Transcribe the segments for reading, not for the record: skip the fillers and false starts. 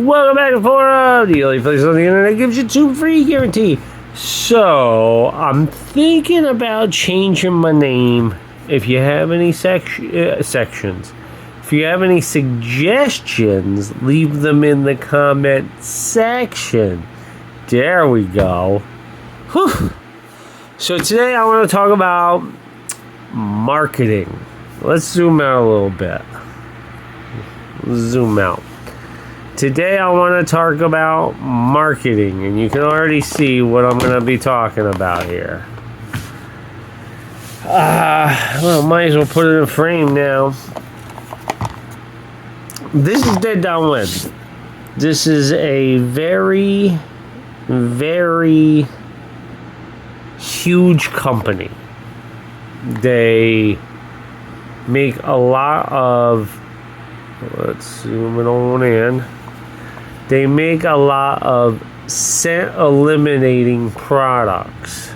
Welcome back to Forum, the only place on the internet that gives you 2 free guarantee. So, I'm thinking about changing my name. If you have any sections, if you have any suggestions, leave them in the comment section. There we go. Whew. So today I want to talk about marketing. Let's zoom out a little bit. Zoom out. Today I want to talk about marketing, and you can already see what I'm going to be talking about here. Well, might as well put it in frame now. This is Dead Down Web. This is a very, very huge company. They make a lot of, let's zoom it on in. They make a lot of scent eliminating products.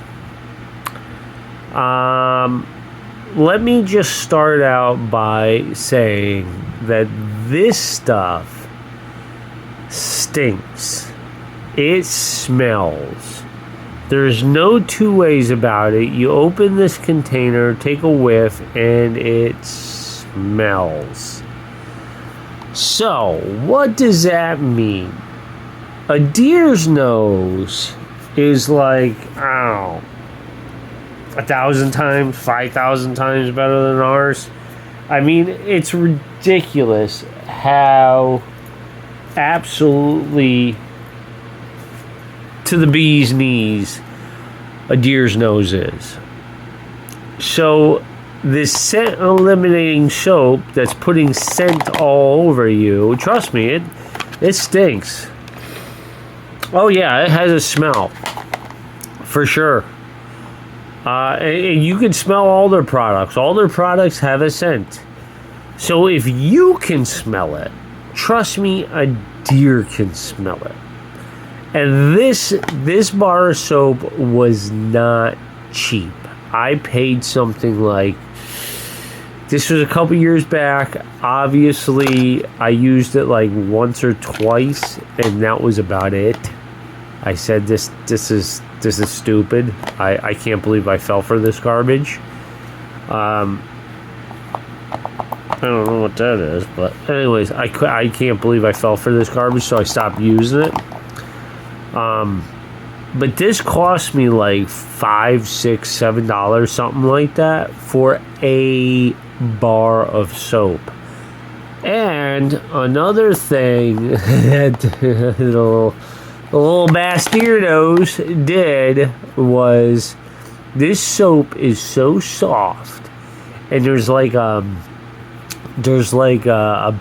Let me just start out by saying that this stuff stinks. It smells. There's no two ways about it. You open this container, take a whiff, and it smells. So, what does that mean? A deer's nose is like, 1,000 times, 5,000 times better than ours. I mean, it's ridiculous how absolutely to the bee's knees a deer's nose is. So, this scent eliminating soap that's putting scent all over you, trust me, it stinks. Oh yeah, it has a smell. For sure. And you can smell all their products. All their products have a scent. So if you can smell it, trust me, a deer can smell it. And this bar of soap was not cheap. I paid something like, this was a couple years back. Obviously, I used it like once or twice, and that was about it. I said, this is stupid. I can't believe I fell for this garbage. I don't know what that is, but anyways, I can't believe I fell for this garbage, so I stopped using it. But this cost me like $5, $6, $7, something like that, for a bar of soap. And another thing that the little Bastardos did was, this soap is so soft, and there's like a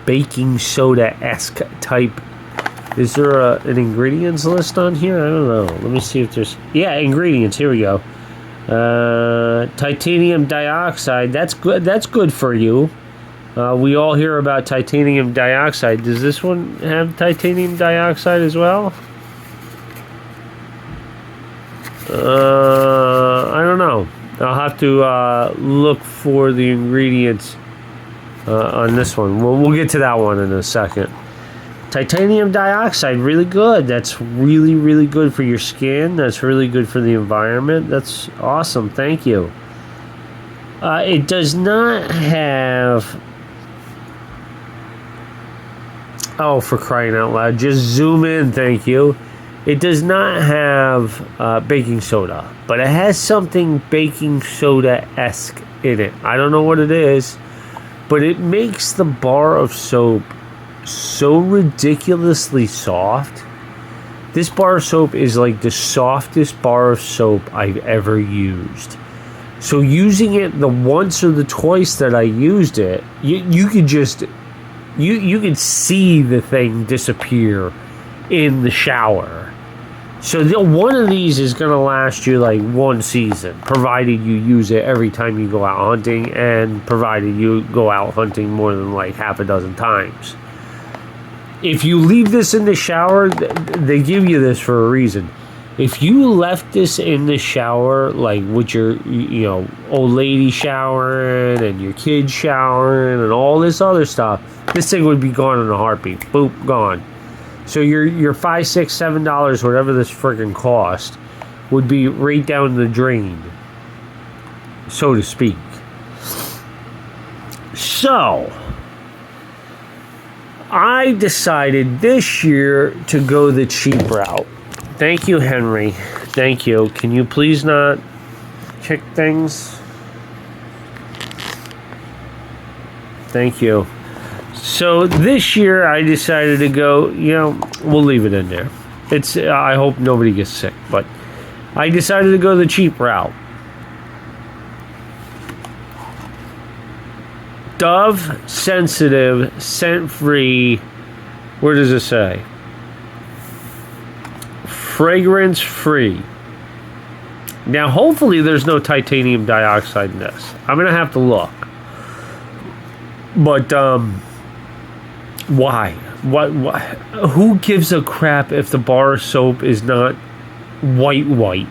baking soda-esque type. Is there an ingredients list on here? I don't know. Let me see if there's... Yeah, ingredients. Here we go. Titanium dioxide. That's good. That's good for you. We all hear about titanium dioxide. Does this one have titanium dioxide as well? I don't know. I'll have to look for the ingredients on this one. We'll get to that one in a second. Titanium dioxide, really good. That's really, really good for your skin. That's really good for the environment. That's awesome. Thank you. It does not have... Oh, for crying out loud. Just zoom in, thank you. It does not have baking soda, but it has something baking soda-esque in it. I don't know what it is, but it makes the bar of soap so ridiculously soft. This bar of soap is like the softest bar of soap I've ever used. So using it the once or the twice that I used it, you could just you could see the thing disappear in the shower. So one of these is going to last you like one season, provided you use it every time you go out hunting, and provided you go out hunting more than like half a dozen times. If you leave this in the shower, they give you this for a reason. If you left this in the shower, like with your, old lady showering and your kids showering and all this other stuff, this thing would be gone in a heartbeat. Boop, gone. So your $5, $6, $7, whatever this friggin' cost, would be right down the drain, so to speak. So I decided this year to go the cheap route. Thank you, Henry. Thank you. Can you please not kick things? Thank you. So this year I decided to go, we'll leave it in there. I hope nobody gets sick, but I decided to go the cheap route. Dove sensitive, scent free. Where does it say? Fragrance free. Now, hopefully, there's no titanium dioxide in this. I'm gonna have to look. But why? What? Who gives a crap if the bar soap is not white?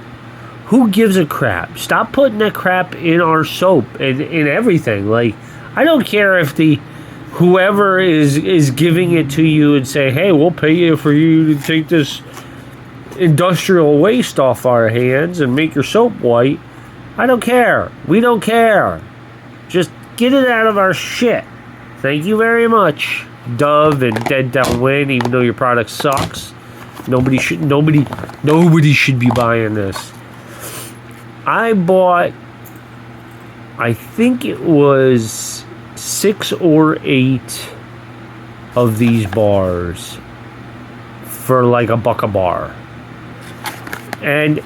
Who gives a crap? Stop putting that crap in our soap and in everything. Like, I don't care if whoever is giving it to you and say, hey, we'll pay you for you to take this industrial waste off our hands and make your soap white. I don't care. We don't care. Just get it out of our shit. Thank you very much, Dove and Dead Downwind. Even though your product sucks, nobody should be buying this. I bought, I think it was 6 or 8 of these bars for like $1 a bar. And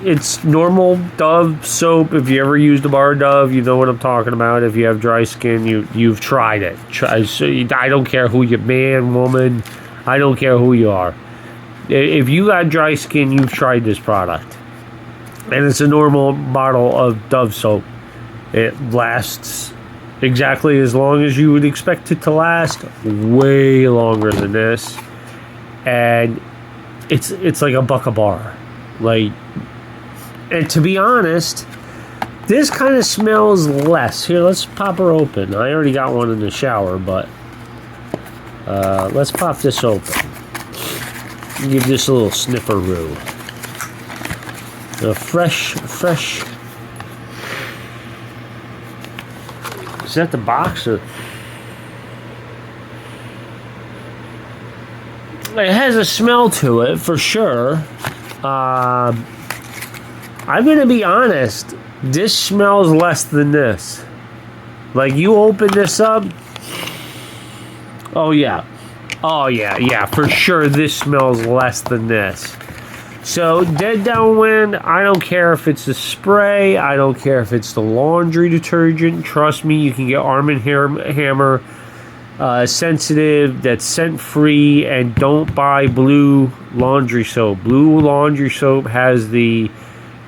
it's normal Dove soap. If you ever used a bar of Dove, you know what I'm talking about. If you have dry skin, you've tried it. I don't care who you, man, woman. I don't care who you are. If you got dry skin, you've tried this product. And it's a normal bottle of Dove soap. It lasts exactly as long as you would expect it to last. Way longer than this. And it's like $1 a bar. Like, and to be honest, this kind of smells less. Here, let's pop her open. I already got one in the shower, but let's pop this open. Give this a little snifferoo. Fresh. Is that the box or? It has a smell to it for sure. I'm gonna be honest. This smells less than this. Like, you open this up. Oh yeah, for sure. This smells less than this. So, Dead Downwind, I don't care if it's the spray. I don't care if it's the laundry detergent. Trust me, you can get Arm & Hammer sensitive, that's scent free, and don't buy blue laundry soap. Blue laundry soap has the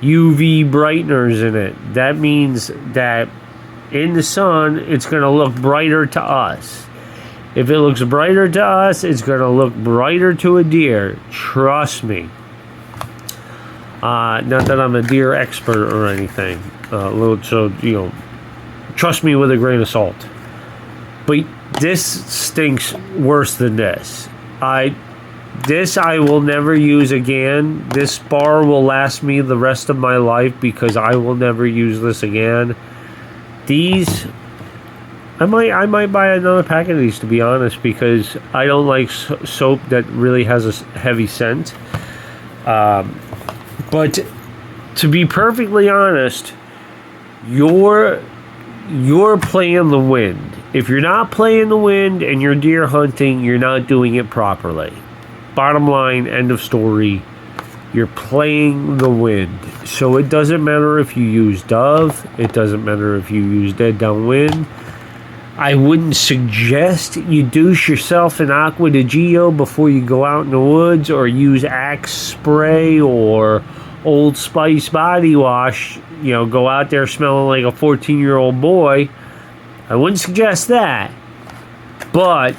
UV brighteners in it. That means that in the sun, it's going to look brighter to us. If it looks brighter to us, it's going to look brighter to a deer. Trust me. Not that I'm a deer expert or anything. So, trust me with a grain of salt. But this stinks worse than this. This I will never use again. This bar will last me the rest of my life because I will never use this again. These, I might buy another pack of these, to be honest, because I don't like soap that really has a heavy scent. But to be perfectly honest, you're playing the wind. If you're not playing the wind and you're deer hunting, you're not doing it properly. Bottom line, end of story. You're playing the wind. So it doesn't matter if you use Dove. It doesn't matter if you use Dead Downwind. I wouldn't suggest you douche yourself in Aqua di Gio before you go out in the woods, or use Axe spray or Old Spice body wash. Go out there smelling like a 14-year-old boy. I wouldn't suggest that. But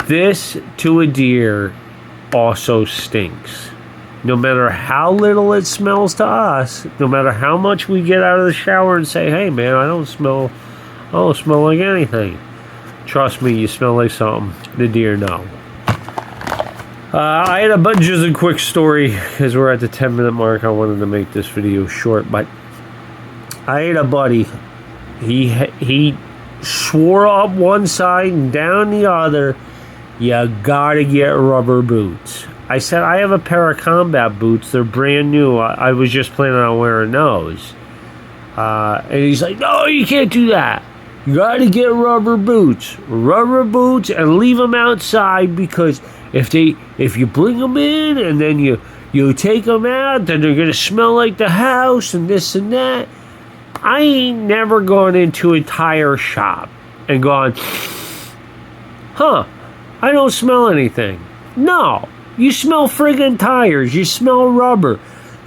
this to a deer also stinks. No matter how little it smells to us, no matter how much we get out of the shower and say, hey man, I don't smell like anything. Trust me, you smell like something. The deer know. I had a bunch of a quick story because we're at the 10-minute mark. I wanted to make this video short, but I had a buddy. He swore up one side and down the other, you gotta get rubber boots. I said, I have a pair of combat boots. They're brand new. I was just planning on wearing those. And he's like, no, you can't do that. You gotta get rubber boots. Rubber boots, and leave them outside, because if you bring them in and then you take them out, then they're gonna smell like the house and this and that. I ain't never gone into a tire shop and gone, huh, I don't smell anything. No, you smell friggin' tires. You smell rubber.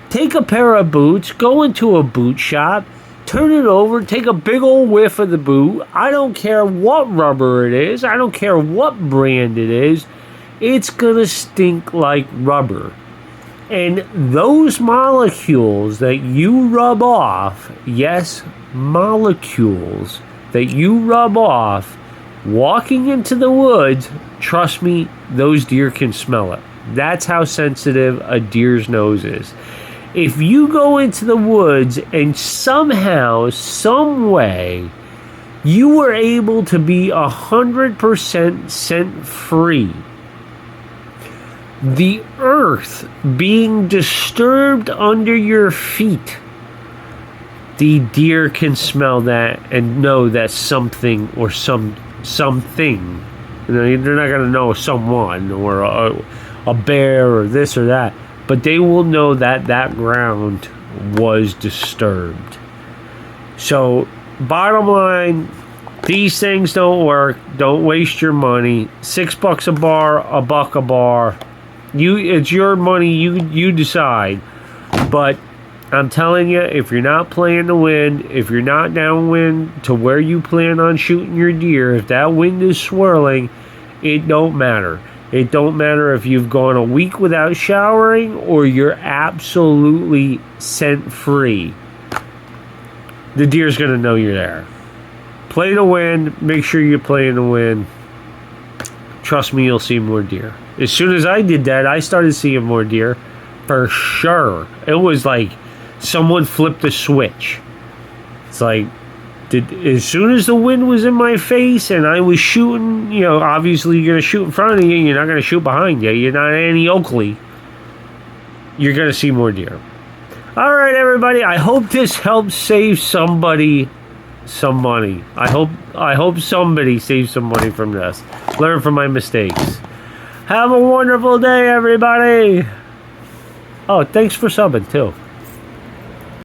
Take a pair of boots, go into a boot shop, turn it over, take a big old whiff of the boot. I don't care what rubber it is. I don't care what brand it is. It's gonna stink like rubber. And those molecules that you rub off, yes, molecules that you rub off walking into the woods, trust me, those deer can smell it. That's how sensitive a deer's nose is. If you go into the woods and somehow, some way, you were able to be 100% scent free, the earth being disturbed under your feet, the deer can smell that and know that something or something. You know, they're not going to know someone or a bear or this or that, but they will know that that ground was disturbed. So, bottom line, these things don't work. Don't waste your money. $6 a bar, $1 a bar. It's your money. You decide. But I'm telling you, if you're not playing to win, if you're not downwind to where you plan on shooting your deer, if that wind is swirling, it don't matter. It don't matter if you've gone a week without showering or you're absolutely scent free. The deer's gonna know you're there. Play to win. Make sure you're playing to win. Trust me, you'll see more deer. As soon as I did that, I started seeing more deer. For sure. It was like someone flipped a switch. It's like, as soon as the wind was in my face and I was shooting, you know, obviously you're going to shoot in front of you. You're not going to shoot behind you. You're not Annie Oakley. You're going to see more deer. All right, everybody. I hope this helps save somebody some money. I hope somebody saves some money from this. Learn from my mistakes. Have a wonderful day, everybody. Oh, thanks for subbing, too.